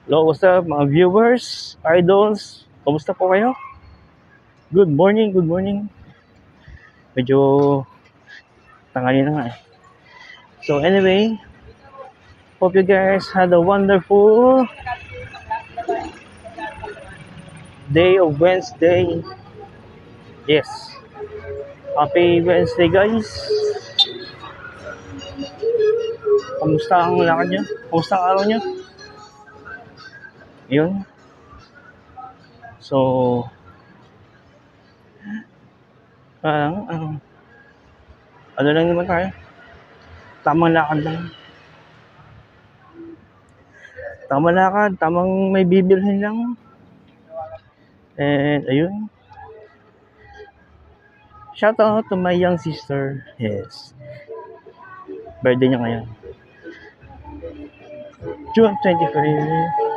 Hello, what's up mga viewers, idols? Kumusta po kayo? Good morning, good morning. Medyo tanghali na nga eh. So anyway, hope you guys had a wonderful day of Wednesday. Yes, happy Wednesday guys. Kamusta ang lakad nyo? Kamusta ang araw nyo? Yun. So, parang, ano lang naman tayo? Tamang lakad lang. Tamang lakad, tamang may bibilhin lang. And ayun. Shout out to my young sister. Yes. Birthday niya ngayon. June 23.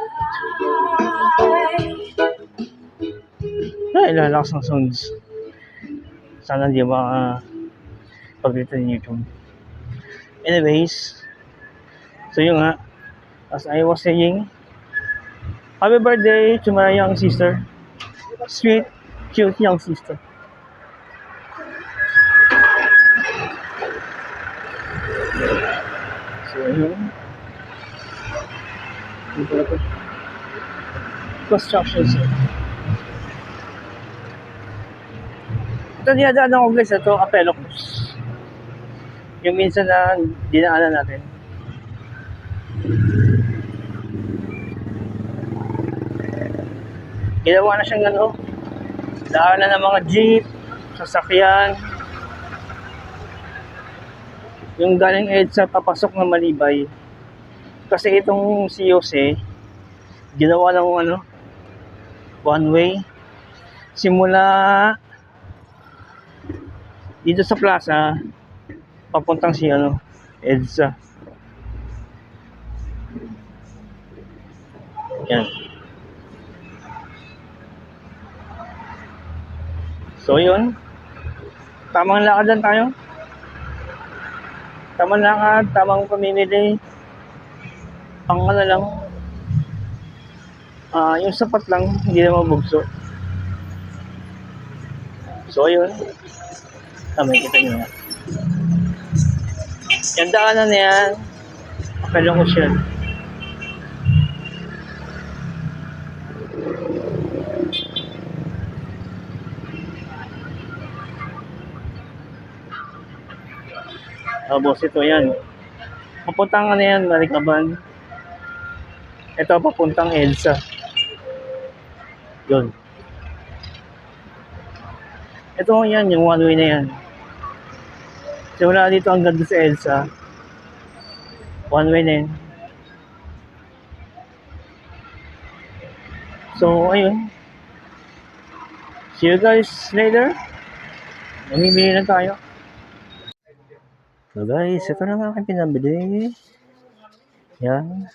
Ay, lalakas ng sounds. Sana di ba pag-rito ng YouTube. Anyways, so yun nga. As I was saying, happy birthday to my young sister. Sweet, cute young sister. So yun. Construction site. Ito dinadaan ako guys, ito Apelo Cruz. Yung minsan na dinaanan natin. Ginawa na siyang ano, daanan ng mga jeep, sasakyan. Yung galing EDSA papasok ng Malibay. Kasi itong COC, ginawa ng ano, one way. Simula dito sa plaza, papuntang si ano, EDSA. Yan. So yun, tamang lakad lang tayo. Tamang lakad, tamang pamimili. Pang ano lang, yung sapat lang, hindi na mabugso. So yun, may kita nyo nga. Yung daanan na yan, Apelo Cruz yan. Tapos ito yan. Papuntang ano yan, Marikaban. Ito papuntang EDSA. Yun. Ito yan, yung one way na yan. Simula dito hanggang sa EDSA. One way na yan. So, ayun. See you guys later. Mamimili na tayo. So guys, ito na nga aking pinabili. Yan.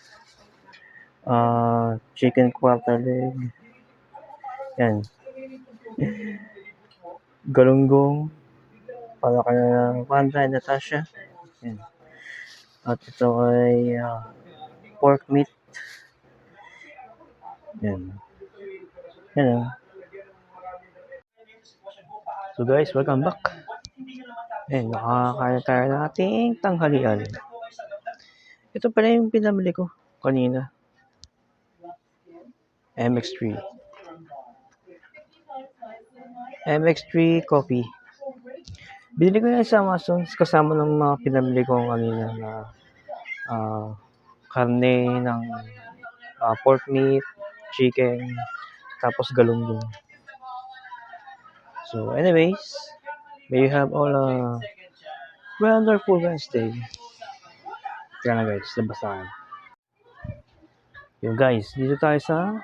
Chicken quarter leg. Yan. Galunggong. Para kaya Wanda and Natasha. Yan. At ito ay pork meat. Yan. Yan. So guys, welcome back. Ayan, nakakaya tayo ng ating tanghalian. Ito pala yung pinamili ko kanina. MX3. MX3 coffee. Binili ko yan sa Amazon kasama ng mga pinamili ko kanina na karne ng pork meat, chicken, tapos galunggong. So anyways, may you have all a wonderful Wednesday. Kaya na guys, labas tayo. Yung guys, dito tayo sa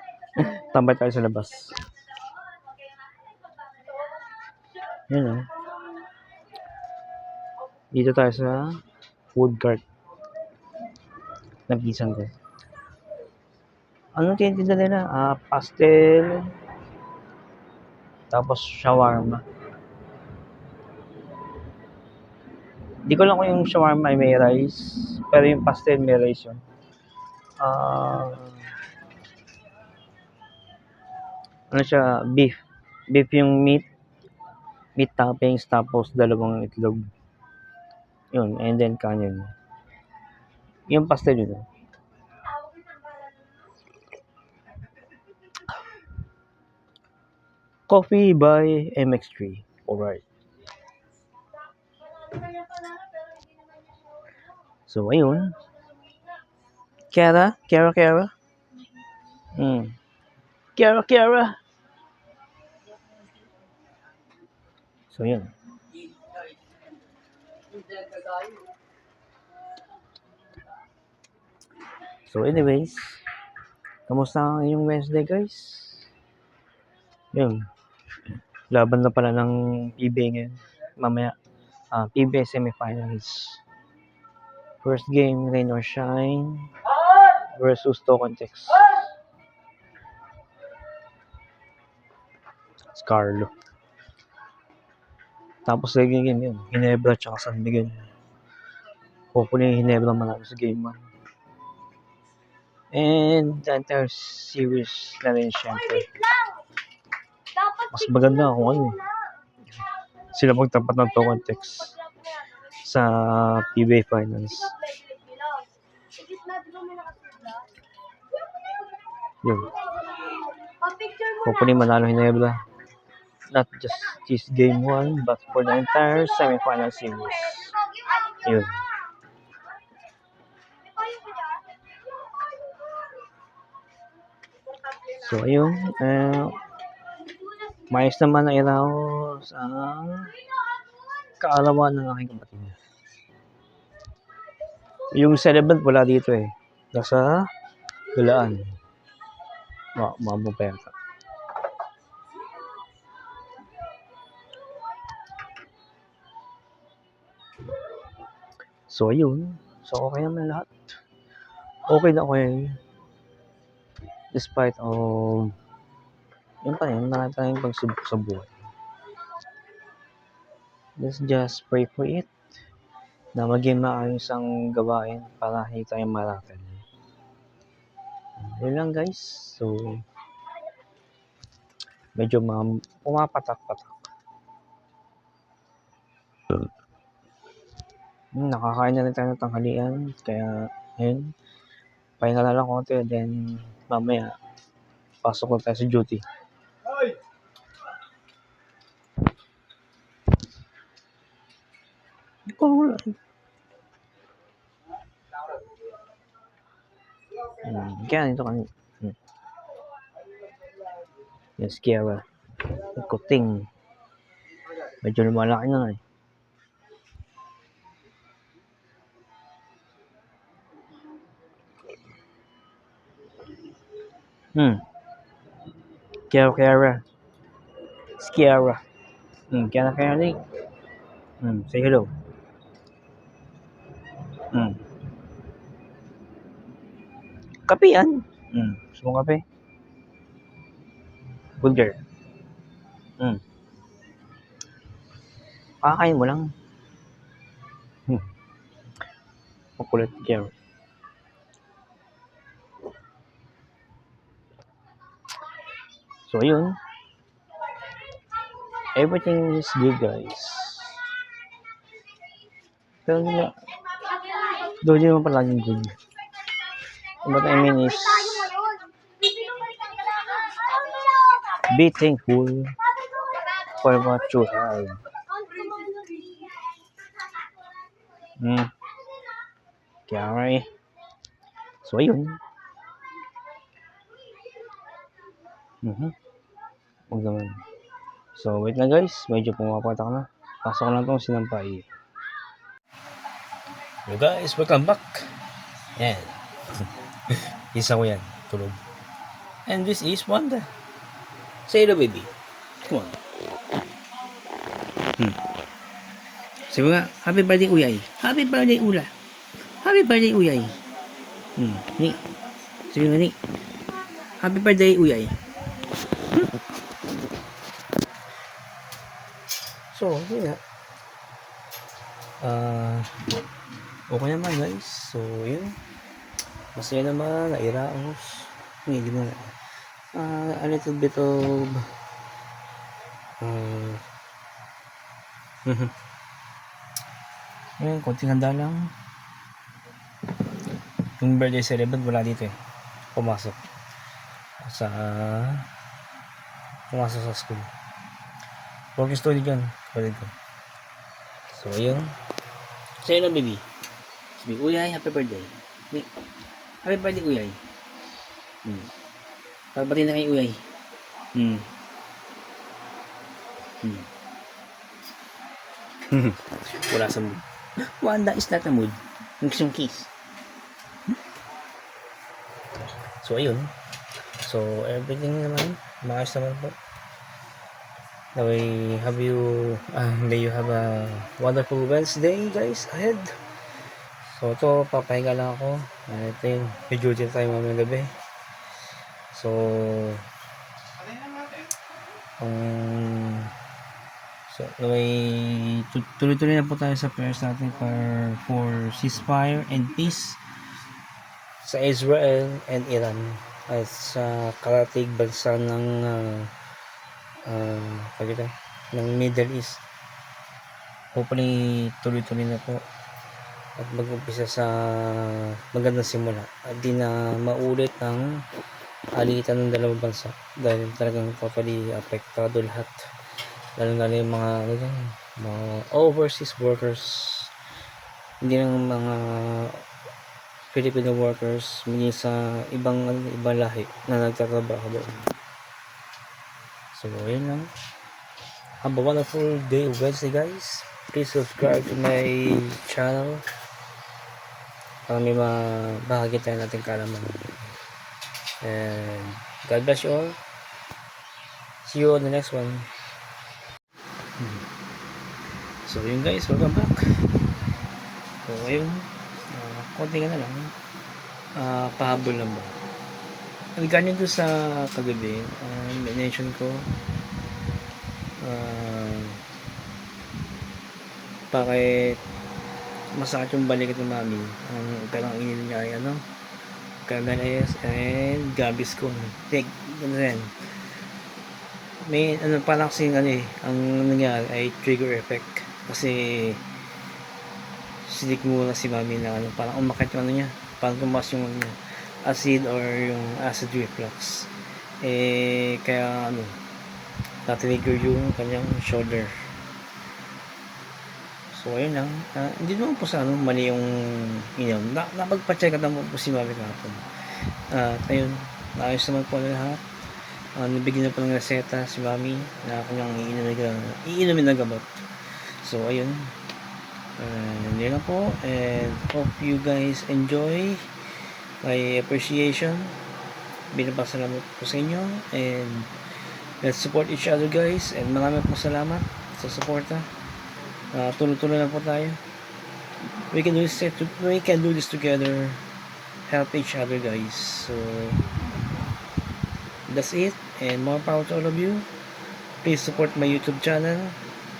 tambay tayo sa labas. Yan dito tayo sa food cart ng pinsan ko. Anong tinitinda nila? Pastel, tapos shawarma. Hindi ko lang kung yung shawarma ay may rice, pero yung pastel may rice yun. Ano siya, beef. Beef yung meat toppings, tapos dalawang itlog. Yun, and then kanin. Yung pastel yun. Coffee by MX3. Alright. So, ayun. Kara. Kara. So, yun. So, anyways. Kamusta ang inyong Wednesday, guys? Yun. Laban na pala ng PBA ngayon. Mamaya. PBA semifinals. First game, rain or shine versus Tocontex. Scarlo. Tapos second game yun, Ginebra tsaka San Miguel. Hopefully Ginebra manalo sa game 1. And the entire series na rin syempre. Mas maganda kung ano eh. Sila magtapat ng Tocontex sa PBA Finals. Yun. Hopefully manalo Ginebra. Not just this game 1, but for the entire semi-final series. Yun. So, ayun. Mayos naman na iraos ang kaalaman ng aking kapatid. Yung celebrant wala dito eh. Nasa Galaan. Mabong pa yata. So, ayun. So, okay naman lahat. Okay na okay. Despite of yun pa rin, marami tayong pagsubok sa buhay. Let's just pray for it na maging maayos ang gawain para hindi tayo marakal. Yun lang guys. So, medyo pumapatak-patak. Nakakain na rin tayo ng tanghalian. Kaya, ayun. Pahinga na lang konti. Then, mamaya, pasok na tayo sa duty. Kaya nito kanina. Yes, Kiara. Kuting. Medyo lumalaki na eh. Kiara. Kiara. Kiara ni. Say hello. Kape yan. Gusto mong kape? Good girl. Pakakain mo lang. Makulit Kiara. So, yun. Everything is good, guys. Pero doon hindi naman palaging good. What I mean is, be thankful for what you have. Kaya so, ayun. Huwag naman. So, wait na guys. Medyo pumapatak na. Pasok lang itong sinampay. Yo guys, welcome back. Yan. Isa ko yan. Tulog. And this is Wanda. Say hello, baby. Come on. Sabi nga, happy birthday, Uyay. Happy birthday, Ula. Happy birthday, Uyay. Ni. Sabi nga, ni. Happy birthday, Uyay. So, yun nga. Okay naman guys. So, yun. Masaya naman, nairaos. Hindi mo na. a little bit of ayun, konting handa lang. Yung birthday celebrant wala dito eh, pumasok sa school. Working student dyan, kapatid ko. So ayun, sa'yo na baby. Sabi, Uyay, happy birthday. Happy birthday, Uyay. Pagbatiin na kay Uyay. Wala sa mood. Wanda is not a mood. Yung kiss. So ayun. So everything naman, maayos naman po. May you have a wonderful Wednesday guys ahead. So ito, papahinga lang ako. Ito yung medyo din tayo mamayang gabi. So tuloy-tuloy na po tayo sa prayers natin for ceasefire and peace sa Israel and Iran at sa karatig bansa ng ng Middle East. Hopefully tuloy-tuloy na po at mag-umpisa sa magandang simula at di na maulit ang alitan ng dalawang bansa dahil talagang totally apektado lahat, lalo yung mga overseas workers, hindi lang mga Filipino workers, hindi sa ibang lahi na nagtatrabaho doon. So ayun lang, have a wonderful day Wednesday guys. Please subscribe to my channel para may mabahagi tayo natin kaalaman. And God bless you all. See you on the next one. So yun guys, welcome back. So ayun, konti na lang, pahabol lang ba. Regarding doon sa kagabi, mention ko bakit masakit yung balikat ng mami. Ang parang inin niya ay Carmenes and Gaviscon. Take rin. May parang kasing ang nangyari ay trigger effect. Kasi sinik muna si mami na parang umakit yung niya. Parang tumas yung acid or yung acid reflux. Kaya na-trigger yung kanyang shoulder. So ayun lang, hindi naman po sa mali yung napagpa-check out naman po si mami kahapon. Ayun, naayos naman po lahat. Nabigyan na po ng reseta si mami na kanyang iinumin na gamot. So ayun, yun lang po, and hope you guys enjoy my appreciation. Binapasalamat po sa inyo, and let's support each other guys, and maraming po salamat sa suporta. Tuloy-tuloy na po tayo. We can do this together. Help each other guys. So that's it, and more power to all of you. Please support my YouTube channel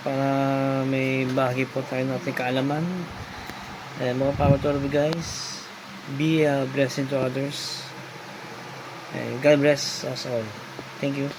para may bahagi po tayo ng ating kaalaman. And more power to all of you guys. Be a blessing to others, and God bless us all. Thank you.